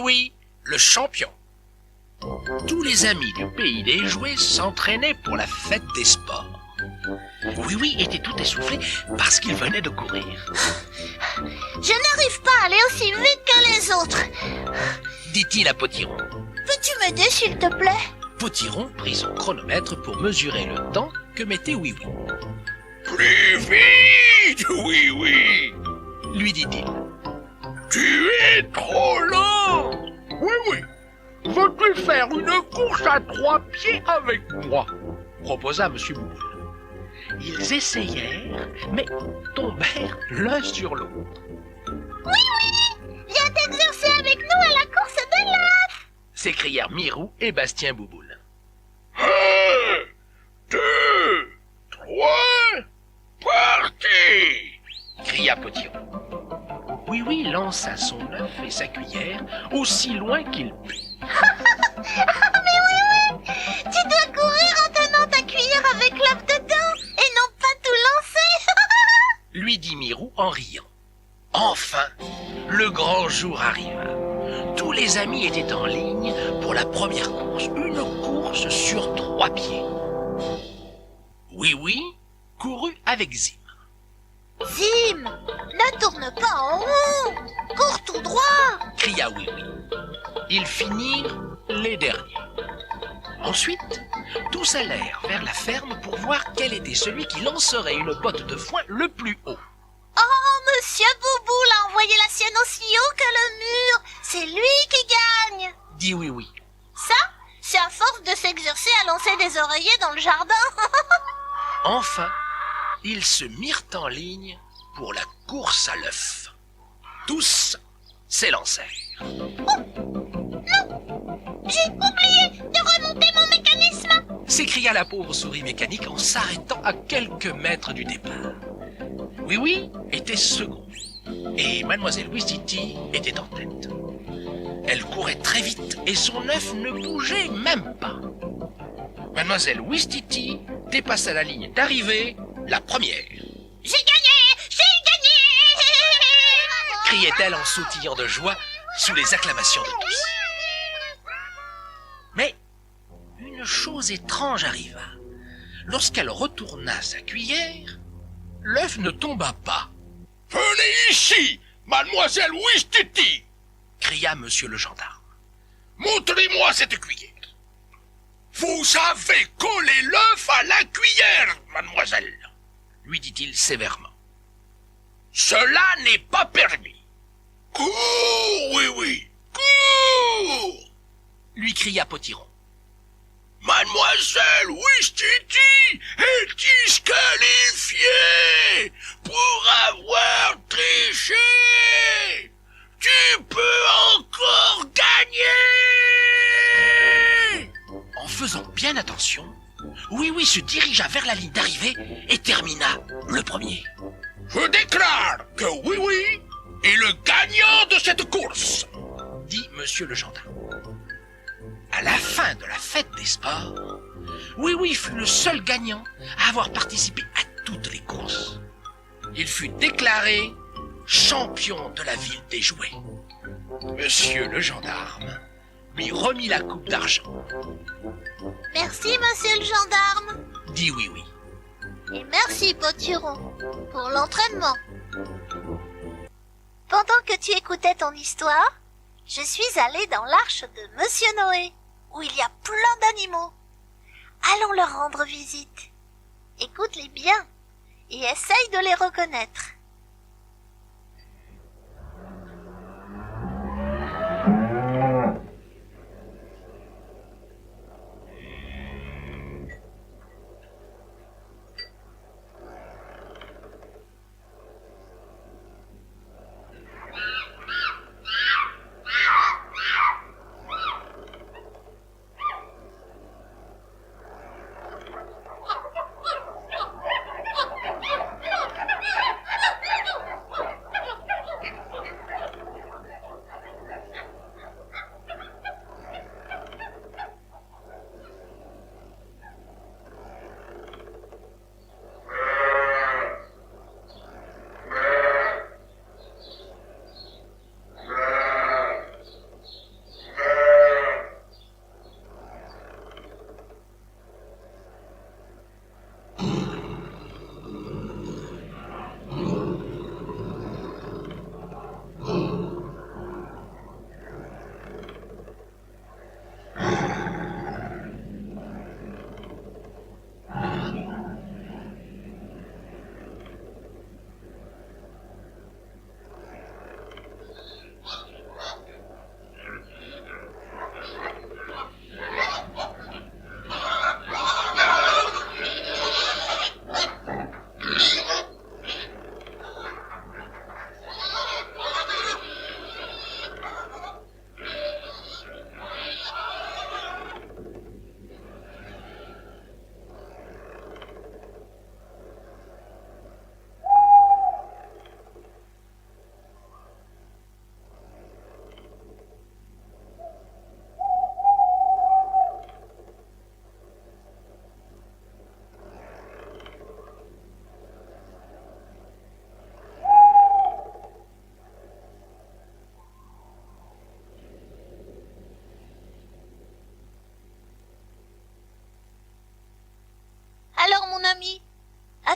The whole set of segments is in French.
oui, le champion. Tous les amis du pays des jouets s'entraînaient pour la fête des sports. Oui, oui, était tout essoufflé parce qu'il venait de courir. Je n'arrive pas à aller aussi vite que les autres, dit-il à Potiron. Peux-tu m'aider s'il te plaît? Potiron prit son chronomètre pour mesurer le temps que mettait Oui Oui. Plus vite, Oui Oui, lui dit-il. Tu es trop lent. Oui, oui. Veux-tu faire une course à 3 pieds avec moi? Proposa M. Bouboule. Ils essayèrent, mais tombèrent l'un sur l'autre. Oui, oui, viens t'exercer avec nous à la course de l'œuf, s'écrièrent Mirou et Bastien Bouboule. 1, 2, 3, parti! Cria Potiron. Oui, oui, lança son œuf et sa cuillère aussi loin qu'il put. Mais oui, tu dois courir en tenant ta cuillère avec l'œuf dedans et non pas tout lancer. Lui dit Mirou en riant. Enfin, le grand jour arriva. Tous les amis étaient en ligne pour la première course, une course sur 3 pieds. Oui, oui, courut avec Zim. Zim, ne tourne pas en rond, cours tout droit, cria Oui, oui. Ils finirent les derniers. Ensuite, tous allèrent vers la ferme pour voir quel était celui qui lancerait une botte de foin le plus haut. Oh, Monsieur Bouboule a envoyé la sienne aussi haut que le mur. C'est lui qui gagne. Dit Oui, oui. Ça, c'est à force de s'exercer à lancer des oreillers dans le jardin. Enfin, ils se mirent en ligne pour la course à l'œuf. Tous s'élancèrent. Oh, non, j'ai oublié de remonter mon mécanisme, s'écria la pauvre souris mécanique en s'arrêtant à quelques mètres du départ. Oui, oui, était second, et Mademoiselle Ouistiti était en tête. Elle courait très vite, et son œuf ne bougeait même pas. Mademoiselle Ouistiti dépassa la ligne d'arrivée, la première. J'ai gagné, criait-elle en sautillant de joie sous les acclamations de tous. Mais une chose étrange arriva. Lorsqu'elle retourna sa cuillère, l'œuf ne tomba pas. « Venez ici, mademoiselle Ouistiti !» cria monsieur le gendarme. « Montrez-moi cette cuillère. Vous avez collé l'œuf à la cuillère, mademoiselle, lui dit-il sévèrement. Cela n'est pas permis. Cours, oui, oui, cours, lui cria Potiron. Mademoiselle Ouistiti est disqualifiée pour avoir triché. Tu peux encore gagner. En faisant bien attention, Oui Oui se dirigea vers la ligne d'arrivée et termina le premier. Je déclare que Oui Oui est le gagnant de cette course, dit monsieur le gendarme. À la fin de la fête des sports, Oui Oui fut le seul gagnant à avoir participé à toutes les courses. Il fut déclaré champion de la ville des jouets. Monsieur le gendarme lui remit la coupe d'argent. Merci, monsieur le gendarme, dit Oui Oui. Et merci, Potiron, pour l'entraînement. Pendant que tu écoutais ton histoire, je suis allée dans l'arche de Monsieur Noé, où il y a plein d'animaux. Allons leur rendre visite. Écoute-les bien et essaye de les reconnaître.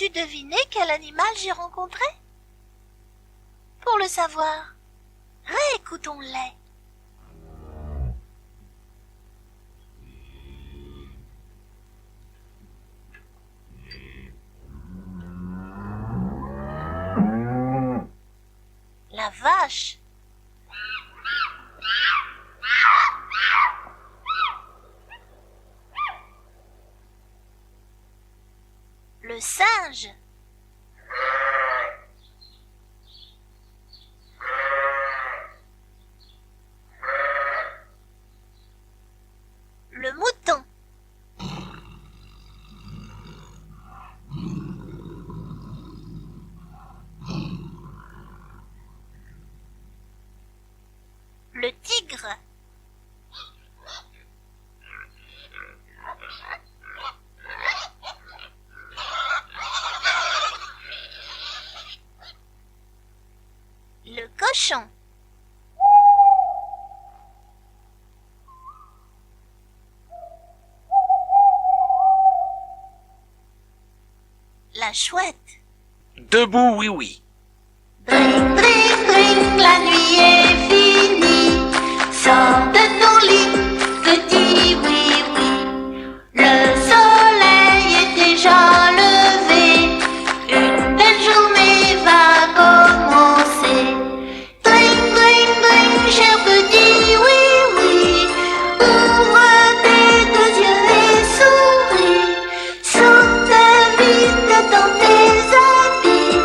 Peux-tu deviner quel animal j'ai rencontré? Pour le savoir, réécoutons-les. La vache. Le singe. Le mouton. Le tigre. Le cochon. La chouette. Debout, oui, oui. Dring, dring, dring, la nuit est finie. Sors de ton lit, petit oui, oui. Le soleil est déjà levé. Une belle journée va commencer. Dring, dring, dring, cher petit oui, oui. Ouvre tes deux yeux et souris. Saute vite dans tes habits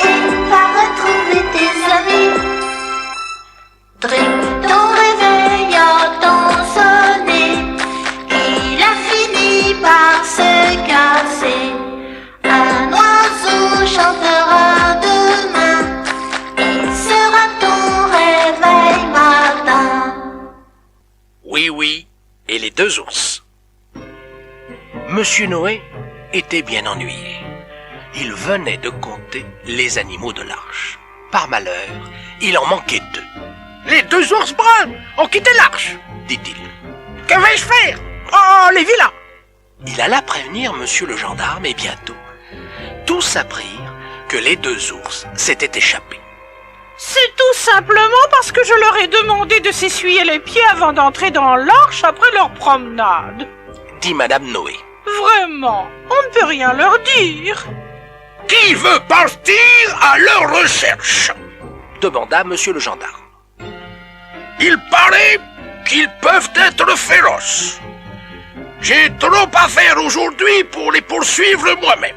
et va retrouver tes amis. Drink, ton réveil entend sonner. Il a fini par se casser. Un oiseau chantera demain. Il sera ton réveil matin. Oui, oui, et les deux ours. Monsieur Noé était bien ennuyé. Il venait de compter les animaux de l'arche. Par malheur, il en manquait deux. Les deux ours bruns ont quitté l'arche. Dit-il. Que vais-je faire? Oh, les vilains! Il alla prévenir monsieur le gendarme et bientôt, tous apprirent que les deux ours s'étaient échappés. C'est tout simplement parce que je leur ai demandé de s'essuyer les pieds avant d'entrer dans l'arche après leur promenade. Dit madame Noé. Vraiment, on ne peut rien leur dire. Qui veut partir à leur recherche? Demanda monsieur le gendarme. Il paraît qu'ils peuvent être féroces. J'ai trop à faire aujourd'hui pour les poursuivre moi-même.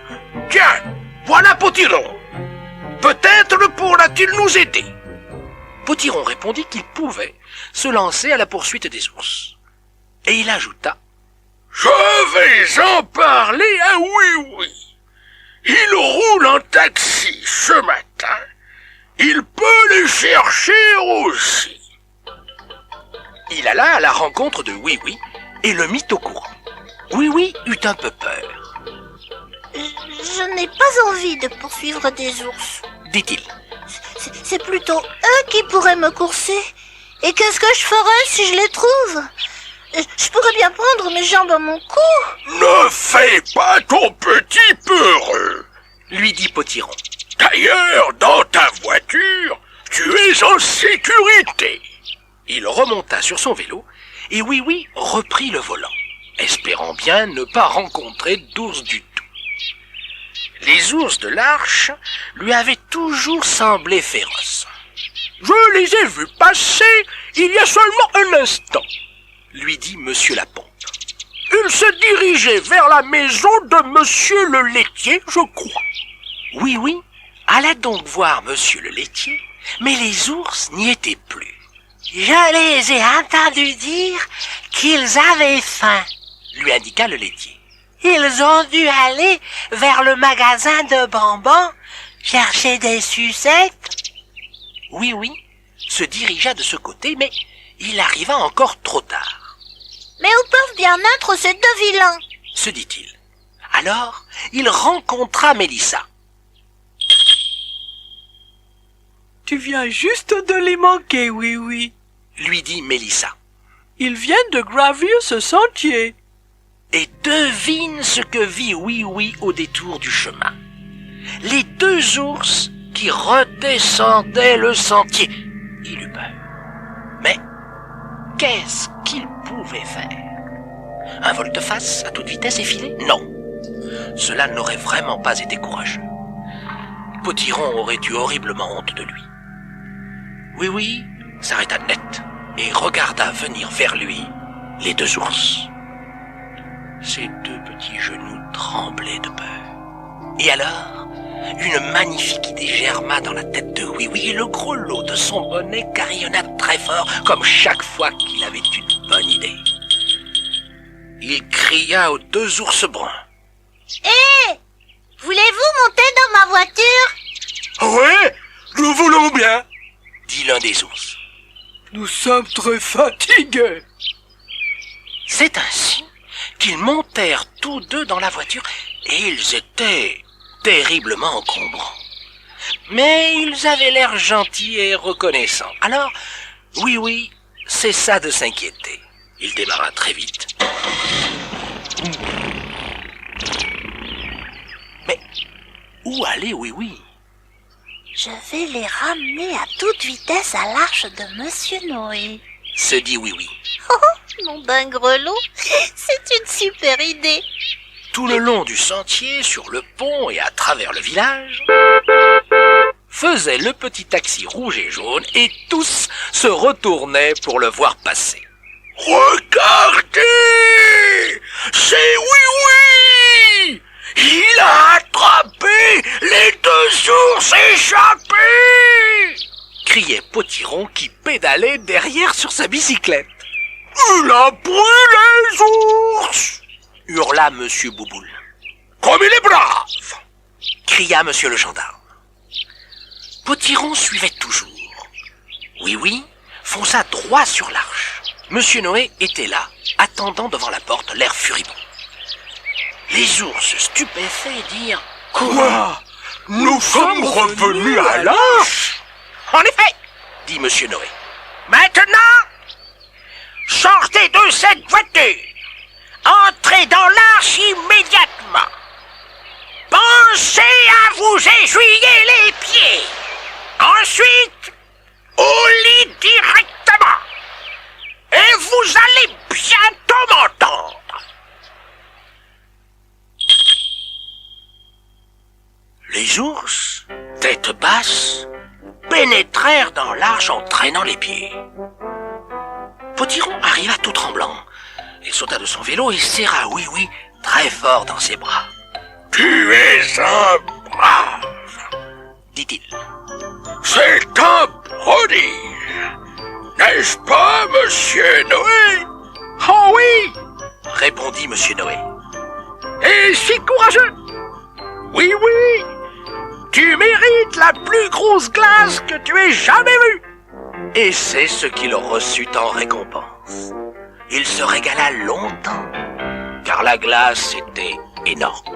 Tiens, voilà Potiron. Peut-être pourra-t-il nous aider. Potiron répondit qu'il pouvait se lancer à la poursuite des ours. Et il ajouta. Je vais en parler à Oui-Oui. Il roule en taxi ce matin. Il peut les chercher aussi. Il alla à la rencontre de Oui-Oui et le mit au courant. Oui-Oui eut un peu peur, Je n'ai pas envie de poursuivre des ours. dit-il. C'est plutôt eux qui pourraient me courser. Et qu'est-ce que je ferais si je les trouve? Je pourrais bien prendre mes jambes à mon cou. Ne fais pas ton petit peureux. Lui dit Potiron. D'ailleurs, dans ta voiture, tu es en sécurité. Il remonta sur son vélo et Oui-Oui reprit le volant, espérant bien ne pas rencontrer d'ours du tout. Les ours de l'arche lui avaient toujours semblé féroces. Je les ai vus passer il y a seulement un instant, lui dit monsieur Lapompe. Ils se dirigeaient vers la maison de monsieur le laitier, je crois. Oui-Oui alla donc voir monsieur le laitier, mais les ours n'y étaient plus. Je les ai entendus dire qu'ils avaient faim, lui indiqua le laitier. Ils ont dû aller vers le magasin de bonbons chercher des sucettes. Oui-Oui se dirigea de ce côté, mais il arriva encore trop tard. Mais où peuvent bien être ces deux vilains? Se dit-il. Alors, il rencontra Mélissa. Tu viens juste de les manquer, Oui-Oui. Lui dit Mélissa. Ils viennent de gravir ce sentier. Et devine ce que vit Oui-Oui au détour du chemin. les deux ours qui redescendaient le sentier. Il eut peur. Mais qu'est-ce qu'il pouvait faire? Un volte-face à toute vitesse et filer? Non. Cela n'aurait vraiment pas été courageux. Potiron aurait eu horriblement honte de lui. Oui, s'arrêta net et regarda venir vers lui les deux ours. Ses deux petits genoux tremblaient de peur. Et alors, une magnifique idée germa dans la tête de Oui et le gros lot de son bonnet carillonna très fort comme chaque fois qu'il avait une bonne idée. Il cria aux deux ours bruns. Hé! Voulez-vous monter dans ma voiture? Ouais, nous voulons bien. Dit l'un des ours. Nous sommes très fatigués. C'est ainsi qu'ils montèrent tous deux dans la voiture et ils étaient terriblement encombrants. Mais ils avaient l'air gentils et reconnaissants. Alors, Oui cessa de s'inquiéter. Il démarra très vite. Mais où aller, Oui? Je vais les ramener à toute vitesse à l'arche de Monsieur Noé. Se dit Oui. Oh, mon dingue grelot, c'est une super idée. Tout le long du sentier, sur le pont et à travers le village, faisait le petit taxi rouge et jaune et tous se retournaient pour le voir passer. Regardez! C'est Oui! Il a attrapé les deux ours échappés! Criait Potiron qui pédalait derrière sur sa bicyclette. Il a pris les ours! Hurla Monsieur Bouboule. Comme il est brave! Cria Monsieur le gendarme. Potiron suivait toujours. Oui fonça droit sur l'arche. Monsieur Noé était là, attendant devant la porte, l'air furibond. Les ours, stupéfaits, dirent « Quoi? Nous sommes revenus à l'arche? En effet, dit Monsieur Noé. Maintenant, sortez de cette voiture. Entrez dans l'arche immédiatement. Pensez à vous essuyer les pieds. Ensuite, au lit directement. Et vous allez bientôt m'entendre. Les ours, tête basse, pénétrèrent dans l'arche en traînant les pieds. Potiron arriva tout tremblant. Il sauta de son vélo et serra Oui très fort dans ses bras. « Tu es un brave, dit-il. C'est un prodige, n'est-ce pas, Monsieur Noé? » Oh oui, répondit Monsieur Noé. Et si courageux. Oui, tu mérites la plus grosse glace que tu aies jamais vue. Et c'est ce qu'il reçut en récompense. Il se régala longtemps, car la glace était énorme.